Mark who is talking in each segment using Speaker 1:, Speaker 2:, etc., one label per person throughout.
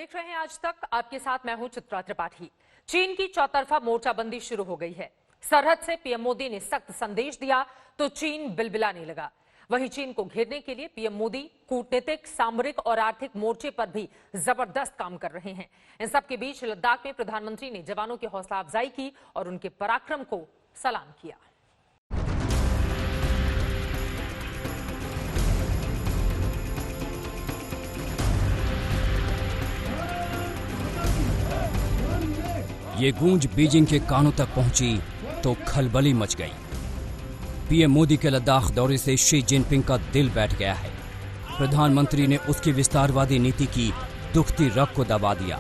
Speaker 1: देख रहे हैं आज तक, आपके साथ मैं हूं चित्रा त्रिपाठी। चीन की चौतरफा मोर्चाबंदी शुरू हो गई है। सरहद से पीएम मोदी ने सख्त संदेश दिया तो चीन बिलबिलाने लगा। वहीं चीन को घेरने के लिए पीएम मोदी कूटनीतिक, सामरिक और आर्थिक मोर्चे पर भी जबरदस्त काम कर रहे हैं। इन सब के बीच लद्दाख में प्रधानमंत्री ने जवानों की हौसला अफजाई की और उनके पराक्रम को सलाम किया।
Speaker 2: ये गूंज बीजिंग के कानों तक पहुंची तो खलबली मच गई। पीएम मोदी के लद्दाख दौरे से शी जिनपिंग का दिल बैठ गया है। प्रधानमंत्री ने उसकी विस्तारवादी नीति की दुखती रग को दबा दिया।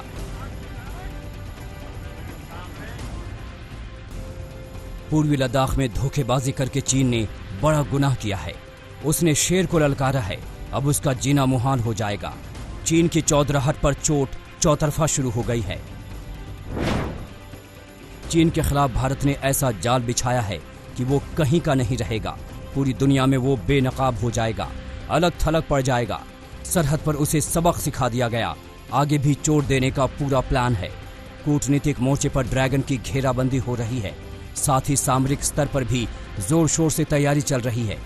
Speaker 2: पूर्वी लद्दाख में धोखेबाजी करके चीन ने बड़ा गुनाह किया है। उसने शेर को ललकारा है, अब उसका जीना मुहाल हो जाएगा। चीन की चौधराहट पर चोट चौतरफा शुरू हो गई है। चीन के खिलाफ भारत ने ऐसा जाल बिछाया है कि वो कहीं का नहीं रहेगा। पूरी दुनिया में वो बेनकाब हो जाएगा, अलग थलग पड़ जाएगा। सरहद पर उसे सबक सिखा दिया गया, आगे भी चोट देने का पूरा प्लान है। कूटनीतिक मोर्चे पर ड्रैगन की घेराबंदी हो रही है, साथ ही सामरिक स्तर पर भी जोर शोर से तैयारी चल रही है।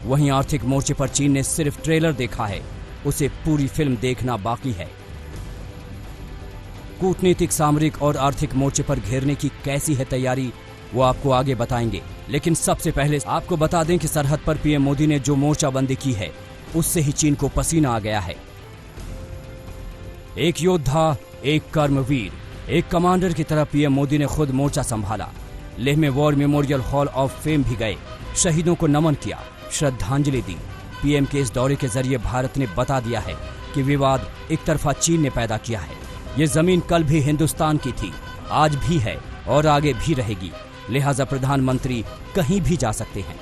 Speaker 2: वहीं आर्थिक मोर्चे पर चीन ने सिर्फ ट्रेलर देखा है, उसे पूरी फिल्म देखना बाकी है। कूटनीतिक, सामरिक और आर्थिक मोर्चे पर घेरने की कैसी है तैयारी, वो आपको आगे बताएंगे। लेकिन सबसे पहले आपको बता दें कि सरहद पर पीएम मोदी ने जो मोर्चाबंदी की है, उससे ही चीन को पसीना आ गया है। एक योद्धा, एक कर्मवीर, एक कमांडर की तरह पीएम मोदी ने खुद मोर्चा संभाला। लेह में war memorial hall of fame भी गए, शहीदों को नमन किया, श्रद्धांजलि दी। पीएम के इस दौरे के जरिए भारत ने बता दिया है कि विवाद एक तरफा चीन ने पैदा किया है। ये जमीन कल भी हिंदुस्तान की थी, आज भी है और आगे भी रहेगी। लिहाजा प्रधानमंत्री कहीं भी जा सकते हैं।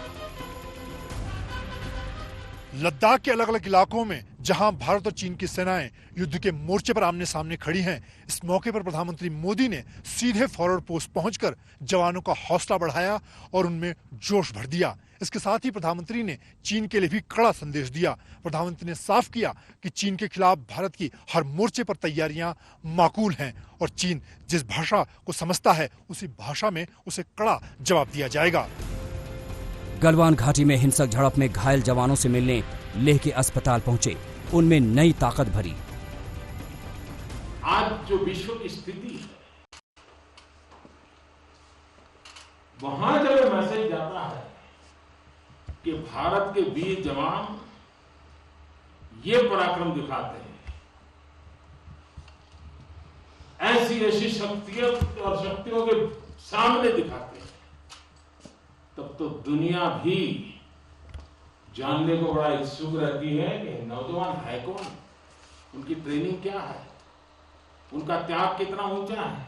Speaker 3: लद्दाख के अलग अलग इलाकों में जहां भारत और चीन की सेनाएं युद्ध के मोर्चे पर आमने सामने खड़ी हैं, इस मौके पर प्रधानमंत्री मोदी ने सीधे फॉरवर्ड पोस्ट पहुंचकर जवानों का हौसला बढ़ाया और उनमें जोश भर दिया। इसके साथ ही प्रधानमंत्री ने चीन के लिए भी कड़ा संदेश दिया। प्रधानमंत्री ने साफ किया कि चीन के खिलाफ भारत की हर मोर्चे पर तैयारियां माकूल हैं और चीन जिस भाषा को समझता है, उसी भाषा में उसे कड़ा जवाब दिया जाएगा।
Speaker 2: गलवान घाटी में हिंसक झड़प में घायल जवानों से मिलने लेह के अस्पताल पहुंचे, उनमें नई ताकत भरी।
Speaker 4: आज जो विश्व की स्थिति है, वहां जब मैसेज जाता है कि भारत के वीर जवान ये पराक्रम दिखाते हैं, ऐसी शक्तियों के सामने दिखाते हैं, तब तो दुनिया भी जानने को बड़ा इच्छुक रहती है कि नौजवान है कौन, उनकी ट्रेनिंग क्या है, उनका त्याग कितना ऊंचा है,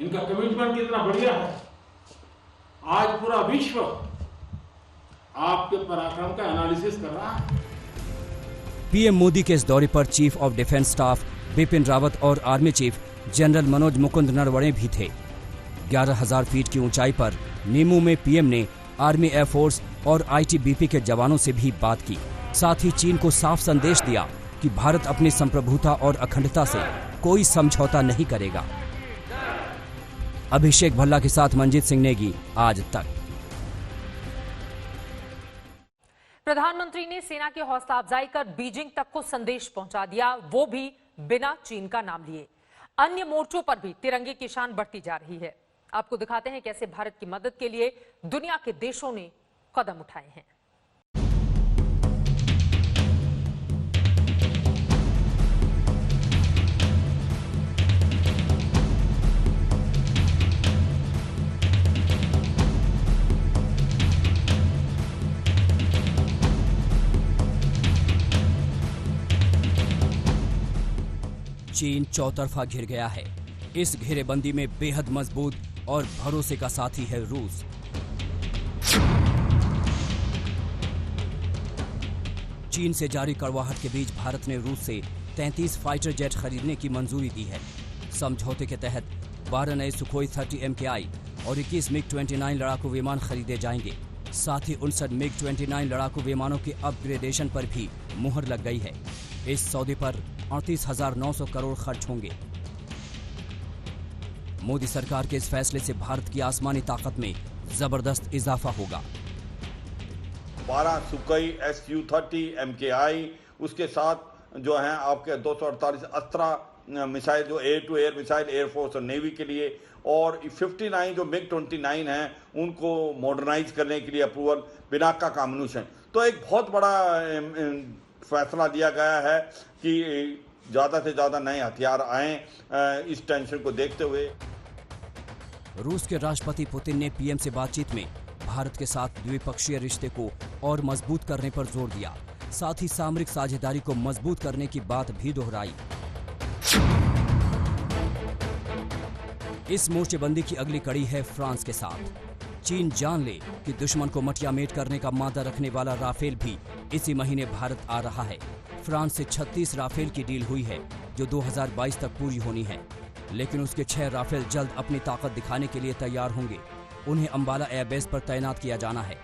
Speaker 4: इनका कमिटमेंट कितना बढ़िया है। आज पूरा विश्व आपके पराक्रम का एनालिसिस कर रहा है।
Speaker 2: पीएम मोदी के इस दौरे पर chief of defence staff Bipin Rawat और army chief general Manoj Mukund Naravane भी थे। 11,000 फीट की ऊंचाई पर नीमू में पीएम ने आर्मी, एयरफोर्स और आईटीबीपी के जवानों से भी बात की। साथ ही चीन को साफ संदेश दिया कि भारत अपनी संप्रभुता और अखंडता से कोई समझौता नहीं करेगा। अभिषेक भल्ला के साथ मंजीत सिंह नेगी, आज तक।
Speaker 1: प्रधानमंत्री ने सेना की हौसला अफजाई कर बीजिंग तक को संदेश पहुंचा दिया, वो भी बिना चीन का नाम लिए। अन्य मोर्चों पर भी तिरंगे की शान बढ़ती जा रही है। आपको दिखाते हैं कैसे भारत की मदद के लिए दुनिया के देशों ने कदम उठाए हैं।
Speaker 2: चीन चौतरफा घिर गया है। इस घेरेबंदी में बेहद मजबूत और भरोसे का साथी है रूस। चीन से जारी कड़वाहट के बीच भारत ने रूस से 33 फाइटर जेट खरीदने की मंजूरी दी है। समझौते के तहत 12 नए सुखोई 30 MKI और 21 MiG-29 लड़ाकू विमान खरीदे जाएंगे। साथ ही 59 MiG-29 लड़ाकू विमानों के अपग्रेडेशन पर भी मुहर लग गई है। इस सौदे पर 38,900 करोड़ खर्च होंगे। मोदी सरकार के इस फैसले से भारत की आसमानी ताकत में जबरदस्त इजाफा होगा।
Speaker 5: 12 सुखोई Su-30 MKI, उसके साथ जो हैं आपके 248 अस्त्रा मिसाइल, जो air to air missile air force और नेवी के लिए, और 59 जो MiG-29 हैं उनको मॉडर्नाइज करने के लिए अप्रूवल, पिनाका का अम्यूनिशन। तो एक बहुत बड़ा फैसला लिया गया है कि ज़्यादा से ज़्यादा नए हथियार आएँ इस टेंशन को देखते हुए।
Speaker 2: रूस के राष्ट्रपति पुतिन ने पीएम से बातचीत में भारत के साथ द्विपक्षीय रिश्ते को और मजबूत करने पर जोर दिया, साथ ही सामरिक साझेदारी को मजबूत करने की बात भी दोहराई। इस मोर्चेबंदी की अगली कड़ी है फ्रांस के साथ। चीन जान ले कि दुश्मन को मटियामेट करने का मादा रखने वाला राफेल भी इसी महीने भारत आ रहा है। फ्रांस से 36 राफेल की डील हुई है जो 2022 तक पूरी होनी है, लेकिन उसके 6 राफेल जल्द अपनी ताकत दिखाने के लिए तैयार होंगे। उन्हें अंबाला एयरबेस पर तैनात किया जाना है।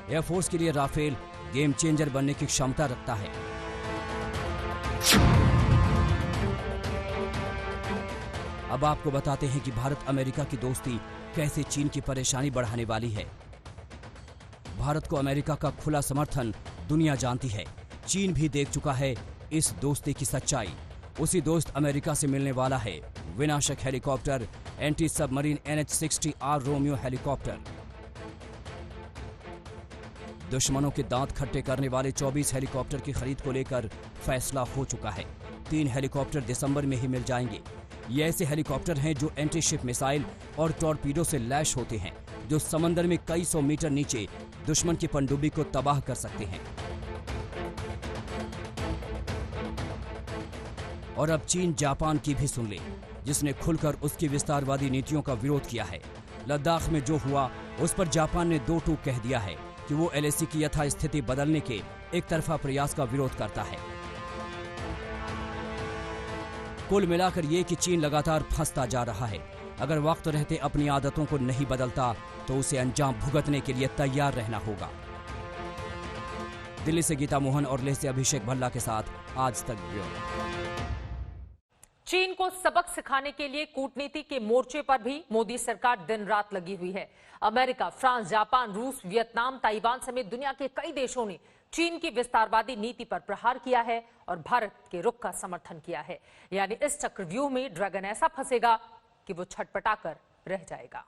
Speaker 2: एयरफोर्स के लिए राफेल गेम चेंजर बनने की क्षमता रखता है। अब आपको बताते हैं कि भारत अमेरिका की दोस्ती कैसे चीन की परेशानी बढ़ाने वाली है। भारत को अमेरिका का खुला समर्थन दुनिया जानती है। चीन भी देख चुका है इस दोस्ती की सच्चाई। उसी दोस्त अमेरिका से मिलने वाला है विनाशक helicopter anti submarine NH-60R Romeo helicopter. दुश्मनों के दांत खट्टे करने वाले 24 हेलीकॉप्टर की खरीद को लेकर फैसला हो चुका है। 3 हेलीकॉप्टर दिसंबर में ही मिल जाएंगे। ये ऐसे हेलीकॉप्टर हैं जो एंटी शिप मिसाइल और टॉर्पीडो से लैश होते हैं, जो समंदर में कई 100 मीटर नीचे दुश्मन की पनडुब्बी को तबाह कर सकते हैं। और अब चीन जापान की भी सुन ले, जिसने खुलकर उसकी विस्तारवादी नीतियों का विरोध किया है। लद्दाख में जो हुआ उस पर जापान ने 2 टूक कह दिया है कि वो LAC की यथास्थिति बदलने के एक तरफा प्रयास का विरोध करता है। कुल मिलाकर ये कि चीन लगातार फंसता जा रहा है। अगर वक्त रहते अपनी आदतों को नहीं बदलता तो उसे अंजाम भुगतने के लिए तैयार रहना होगा। दिल्ली से गीता मोहन और लेह से अभिषेक भल्ला के साथ आज तक ब्यूरो।
Speaker 1: चीन को सबक सिखाने के लिए कूटनीति के मोर्चे पर भी मोदी सरकार दिन रात लगी हुई है। अमेरिका, फ्रांस, जापान, रूस, वियतनाम, ताइवान समेत दुनिया के कई देशों ने चीन की विस्तारवादी नीति पर प्रहार किया है और भारत के रुख का समर्थन किया है। यानी इस चक्रव्यूह में ड्रैगन ऐसा फंसेगा कि वो छटपटाकर रह जाएगा।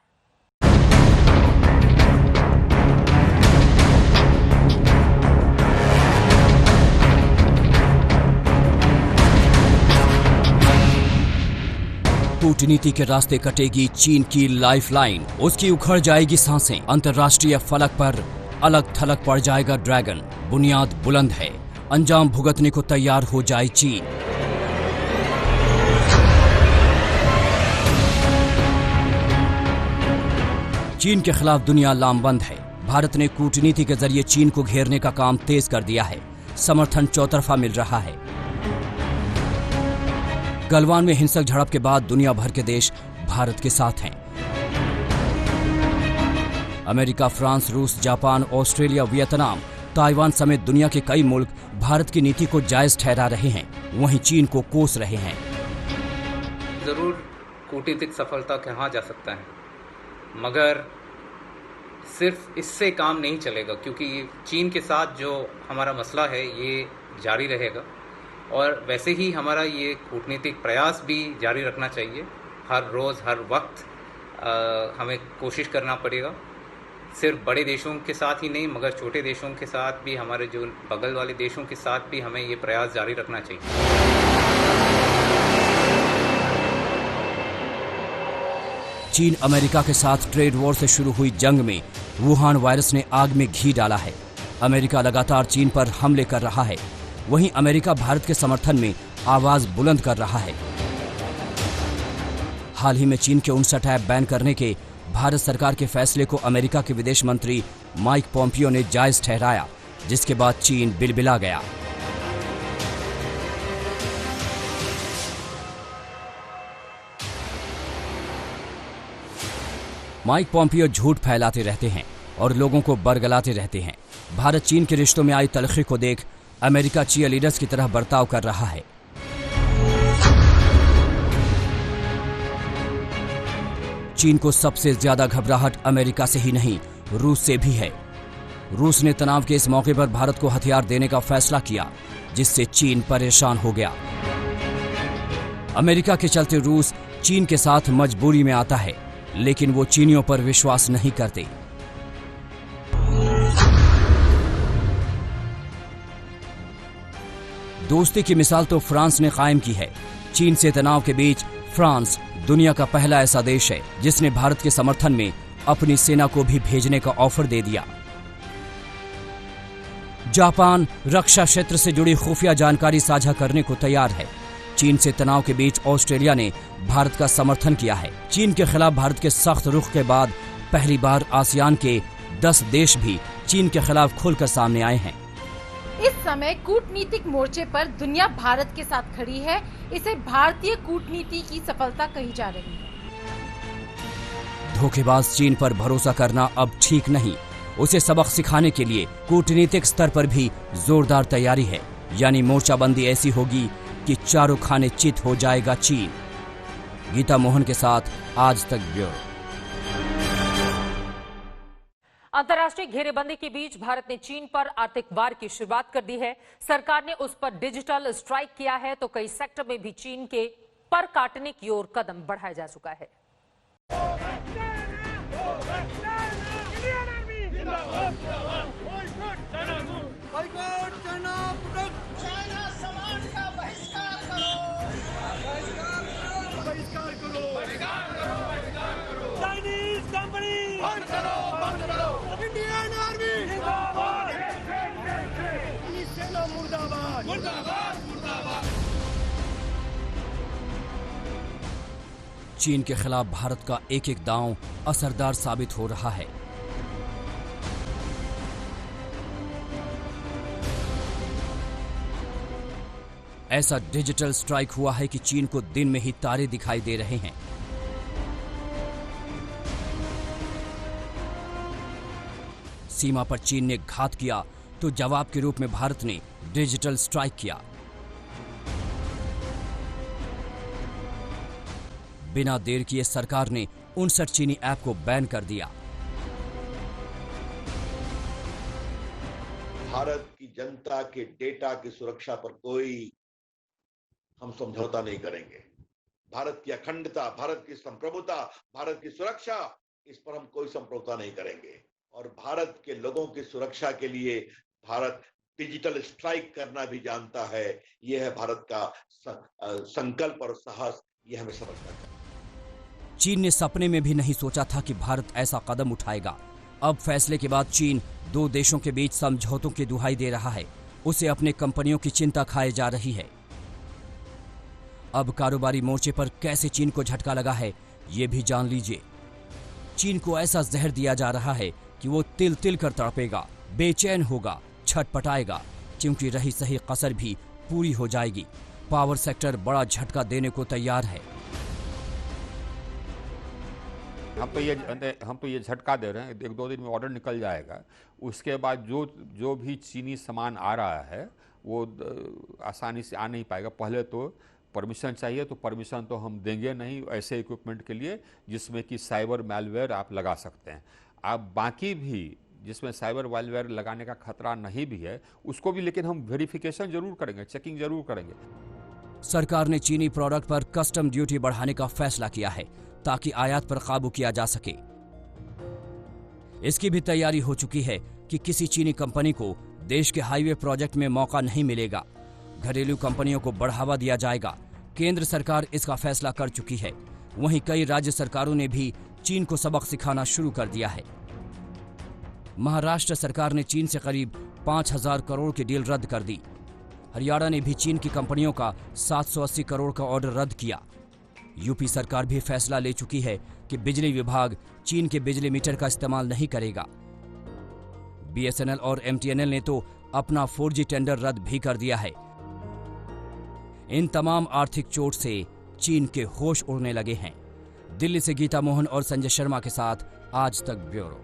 Speaker 2: कूटनीति के रास्ते कटेगी चीन की लाइफलाइन, उसकी उखड़ जाएगी सांसें। अंतर्राष्ट्रीय फलक पर अलग थलग पड़ जाएगा ड्रैगन। बुनियाद बुलंद है, अंजाम भुगतने को तैयार हो जाए चीन। चीन के खिलाफ दुनिया लामबंद है। भारत ने कूटनीति के जरिए चीन को घेरने का काम तेज कर दिया है। समर्थन चौतरफा मिल रहा है। गलवान में हिंसक झड़प के बाद दुनिया भर के देश भारत के साथ हैं। अमेरिका, फ्रांस, रूस, जापान, ऑस्ट्रेलिया, वियतनाम, ताइवान समेत दुनिया के कई मुल्क भारत की नीति को जायज ठहरा रहे हैं, वहीं चीन को कोस रहे हैं।
Speaker 6: जरूर कूटनीतिक सफलता कहा जा सकता है, मगर सिर्फ इससे काम नहीं चलेगा, क्योंकि चीन के साथ जो हमारा मसला है ये जारी रहेगा और वैसे ही हमारा ये कूटनीतिक प्रयास भी जारी रखना चाहिए। हर रोज़ हर वक्त हमें कोशिश करना पड़ेगा, सिर्फ बड़े देशों के साथ ही नहीं मगर छोटे देशों के साथ भी, हमारे जो बगल वाले देशों के साथ भी हमें ये प्रयास जारी रखना चाहिए।
Speaker 2: चीन अमेरिका के साथ ट्रेड वॉर से शुरू हुई जंग में वुहान वायरस ने आग में घी डाला है। अमेरिका लगातार चीन पर हमले कर रहा है, वहीं अमेरिका भारत के समर्थन में आवाज बुलंद कर रहा है। हाल ही में चीन के 59 ऐप बैन करने के भारत सरकार के फैसले को अमेरिका के विदेश मंत्री माइक पोम्पियो ने जायज ठहराया, जिसके बाद चीन बिलबिला गया। माइक पोम्पियो झूठ फैलाते रहते हैं और लोगों को बरगलाते रहते हैं। भारत चीन के रिश्तों में आई तलखी को देख अमेरिका चीयर लीडर्स की तरह बर्ताव कर रहा है। चीन को सबसे ज्यादा घबराहट अमेरिका से ही नहीं, रूस से भी है। रूस ने तनाव के इस मौके पर भारत को हथियार देने का फैसला किया, जिससे चीन परेशान हो गया। अमेरिका के चलते रूस चीन के साथ मजबूरी में आता है, लेकिन वो चीनियों पर विश्वास नहीं करते। दोस्ती की मिसाल तो फ्रांस ने कायम की है। चीन से तनाव के बीच फ्रांस दुनिया का पहला ऐसा देश है जिसने भारत के समर्थन में अपनी सेना को भी भेजने का ऑफर दे दिया। जापान रक्षा क्षेत्र से जुड़ी खुफिया जानकारी साझा करने को तैयार है। चीन से तनाव के बीच ऑस्ट्रेलिया ने भारत का समर्थन किया है। चीन के खिलाफ भारत के सख्त रुख के बाद पहली बार आसियान के 10 देश भी चीन के खिलाफ खुलकर सामने आए हैं।
Speaker 7: इस समय कूटनीतिक मोर्चे पर दुनिया भारत के साथ खड़ी है। इसे भारतीय कूटनीति की सफलता कही जा रही है।
Speaker 2: धोखेबाज चीन पर भरोसा करना अब ठीक नहीं। उसे सबक सिखाने के लिए कूटनीतिक स्तर पर भी जोरदार तैयारी है। यानी मोर्चाबंदी ऐसी होगी कि चारों खाने चित हो जाएगा चीन। गीता मोहन के साथ आज तक ब्यूरो।
Speaker 1: अंतर्राष्ट्रीय घेरेबंदी के बीच भारत ने चीन पर आर्थिक वार की शुरुआत कर दी है। सरकार ने उस पर डिजिटल स्ट्राइक किया है, तो कई सेक्टर में भी चीन के पर काटने की ओर कदम बढ़ाया जा चुका है।
Speaker 2: चीन के खिलाफ भारत का एक एक दांव असरदार साबित हो रहा है। ऐसा डिजिटल स्ट्राइक हुआ है कि चीन को दिन में ही तारे दिखाई दे रहे हैं। सीमा पर चीन ने घात किया तो जवाब के रूप में भारत ने डिजिटल स्ट्राइक किया। बिना देर किए सरकार ने 59 चीनी ऐप को बैन कर दिया।
Speaker 8: भारत की जनता के डेटा की सुरक्षा पर कोई हम समझौता नहीं करेंगे। भारत की अखंडता, भारत की संप्रभुता, भारत की सुरक्षा, इस पर हम कोई समझौता नहीं करेंगे। और भारत के लोगों की सुरक्षा के लिए भारत डिजिटल स्ट्राइक करना भी जानता है। यह है भारत का संकल्प और साहस, यह हमें समझना चाहिए।
Speaker 2: चीन ने सपने में भी नहीं सोचा था कि भारत ऐसा कदम उठाएगा। अब फैसले के बाद चीन दो देशों के बीच समझौतों की दुहाई दे रहा है। उसे अपने कंपनियों की चिंता खाए जा रही है। अब कारोबारी मोर्चे पर कैसे चीन को झटका लगा है, ये भी जान लीजिए। चीन को ऐसा जहर दिया जा रहा है कि वो तिल तिल कर तड़पेगा, बेचैन होगा, छटपटाएगा, क्योंकि रही सही कसर भी पूरी हो जाएगी। पावर सेक्टर बड़ा झटका देने को तैयार है।
Speaker 9: हम तो ये झटका दे रहे हैं, 1-2 दिन में ऑर्डर निकल जाएगा। उसके बाद जो भी चीनी सामान आ रहा है वो आसानी से आ नहीं पाएगा। पहले तो परमिशन चाहिए, तो परमिशन तो हम देंगे नहीं ऐसे इक्विपमेंट के लिए जिसमें कि साइबर मैलवेयर आप लगा सकते हैं। आप बाकी भी जिसमें साइबर मैलवेयर लगाने का खतरा नहीं भी है उसको भी, लेकिन हम वेरिफिकेशन जरूर करेंगे, चेकिंग जरूर करेंगे।
Speaker 2: सरकार ने चीनी प्रोडक्ट पर कस्टम ड्यूटी बढ़ाने का फैसला किया है ताकि आयात पर काबू किया जा सके। इसकी भी तैयारी हो चुकी है कि किसी चीनी कंपनी को देश के हाईवे प्रोजेक्ट में मौका नहीं मिलेगा। घरेलू कंपनियों को बढ़ावा दिया जाएगा। केंद्र सरकार इसका फैसला कर चुकी है। वहीं कई राज्य सरकारों ने भी चीन को सबक सिखाना शुरू कर दिया है। महाराष्ट्र सरकार ने चीन से करीब 5,000 करोड़ की डील रद्द कर दी। हरियाणा ने भी चीन की कंपनियों का 780 करोड़ का ऑर्डर रद्द किया। यूपी सरकार भी फैसला ले चुकी है कि बिजली विभाग चीन के बिजली मीटर का इस्तेमाल नहीं करेगा। BSNL और MTNL ने तो अपना 4G टेंडर रद्द भी कर दिया है। इन तमाम आर्थिक चोट से चीन के होश उड़ने लगे हैं। दिल्ली से गीता मोहन और संजय शर्मा के साथ आज तक ब्यूरो।